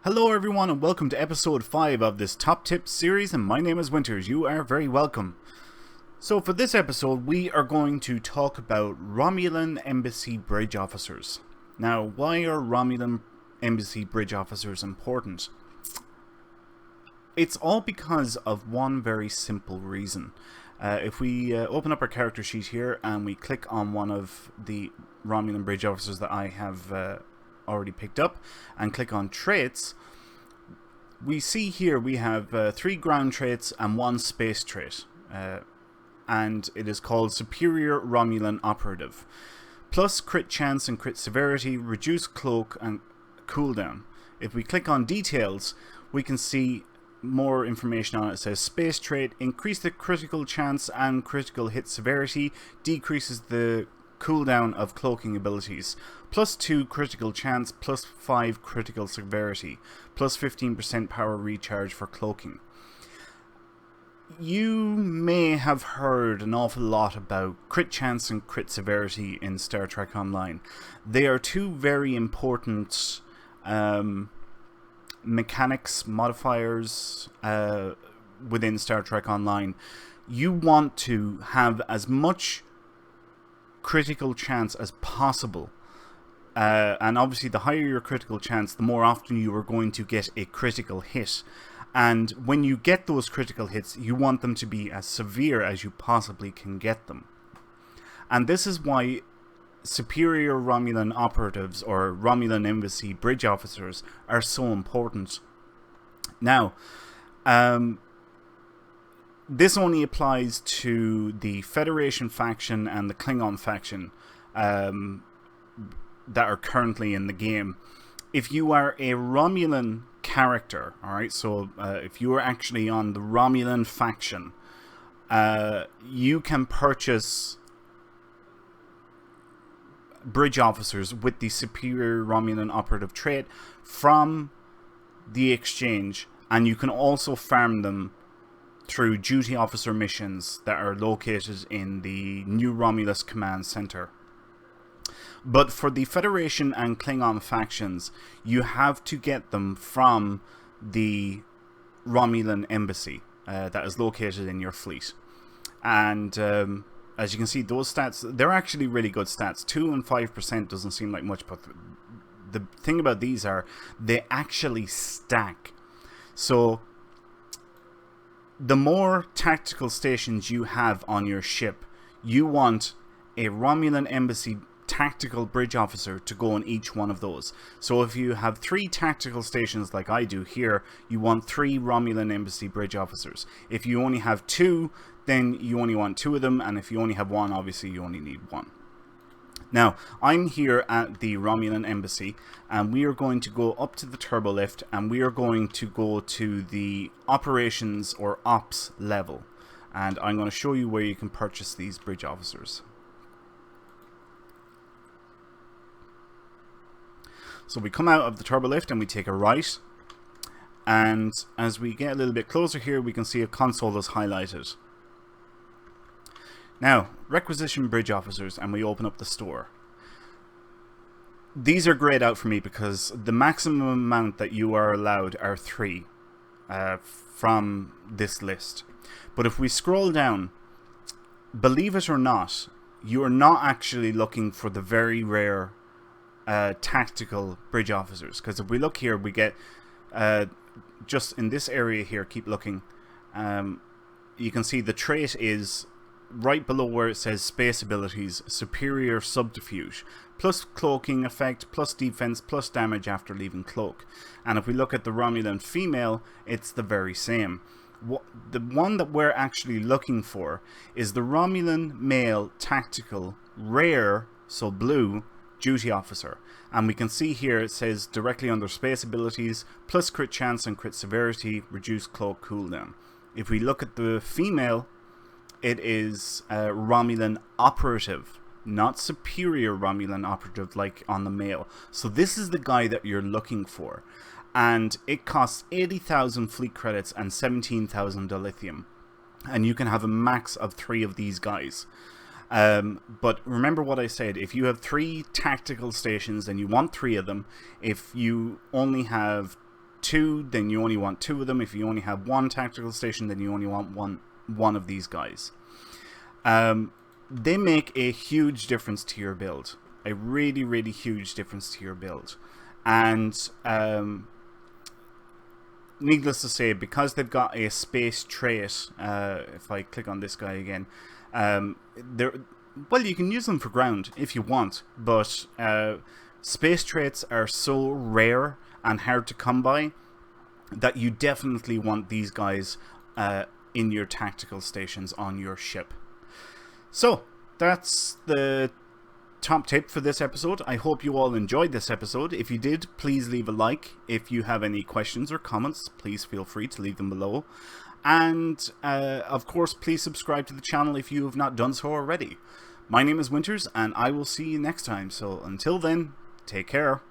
Hello everyone and welcome to episode 5 of this Top Tips series, and my name is Winters. You are very welcome. So for this episode we are going to talk about Romulan Embassy Bridge Officers. Now, why are Romulan Embassy Bridge Officers important? It's all because of one very simple reason. If we open up our character sheet here and we click on one of the Romulan Bridge Officers that I have already picked up and click on traits, we see here we have 3 ground traits and 1 space trait, and it is called Superior Romulan Operative. Plus crit chance and crit severity, reduce cloak and cooldown. If we click on details, we can see more information on it. It says space trait, increase the critical chance and critical hit severity, decreases the cooldown of cloaking abilities, plus 2 critical chance, plus 5 critical severity, plus 15% power recharge for cloaking. You may have heard an awful lot about crit chance and crit severity in Star Trek Online. They are 2 very important mechanics, modifiers within Star Trek Online. You want to have as much critical chance as possible, and obviously the higher your critical chance, the more often you are going to get a critical hit, and when you get those critical hits you want them to be as severe as you possibly can get them. And this is why superior Romulan operatives or Romulan Embassy Bridge Officers are so important. Now, this only applies to the Federation faction and the Klingon faction that are currently in the game. If you are a Romulan character, alright, so if you are actually on the Romulan faction, you can purchase bridge officers with the Superior Romulan Operative trait from the exchange, and you can also farm them through duty officer missions that are located in the New Romulus Command Center. But for the Federation and Klingon factions, you have to get them from the Romulan Embassy that is located in your fleet. And as you can see, those stats, they're actually really good stats. 2 and 5% doesn't seem like much, but the thing about these are they actually stack. So the more tactical stations you have on your ship, you want a Romulan Embassy tactical bridge officer to go on each one of those. So if you have 3 tactical stations like I do here, you want 3 Romulan Embassy bridge officers. If you only have 2, then you only want 2 of them, and if you only have 1, obviously you only need 1. Now, I'm here at the Romulan Embassy, and we are going to go up to the turbo lift, and we are going to go to the operations or ops level, and I'm going to show you where you can purchase these bridge officers. So we come out of the turbo lift and we take a right, and as we get a little bit closer here, we can see a console is highlighted. Now, Requisition Bridge Officers, and we open up the store. These are grayed out for me because the maximum amount that you are allowed are 3 from this list. But if we scroll down, believe it or not, you are not actually looking for the very rare tactical bridge officers. Because if we look here, we get just in this area here, keep looking, you can see the trait is right below where it says space abilities, superior subterfuge, plus cloaking effect, plus defense, plus damage after leaving cloak. And if we look at the Romulan female, it's the very same. The one that we're actually looking for is the Romulan male tactical rare, so blue, duty officer. And we can see here it says directly under space abilities, plus crit chance and crit severity, reduce cloak cooldown. If we look at the female, it is Romulan operative, not superior Romulan operative like on the male. So this is the guy that you're looking for, and it costs 80,000 fleet credits and 17,000 dilithium, and you can have a max of 3 of these guys. But remember what I said, if you have 3 tactical stations and you want 3 of them, if you only have two, then you only want two of them. If you only have one tactical station, then you only want one of these guys. They make a huge difference to your build. A really, really huge difference to your build. And needless to say, because they've got a space trait, if I click on this guy again, well, you can use them for ground if you want, but space traits are so rare and hard to come by that you definitely want these guys in your tactical stations on your ship. So, that's the top tip for this episode. I hope you all enjoyed this episode. If you did, please leave a like. If you have any questions or comments, please feel free to leave them below. And, of course, please subscribe to the channel if you have not done so already. My name is Winters, and I will see you next time. So, until then, take care.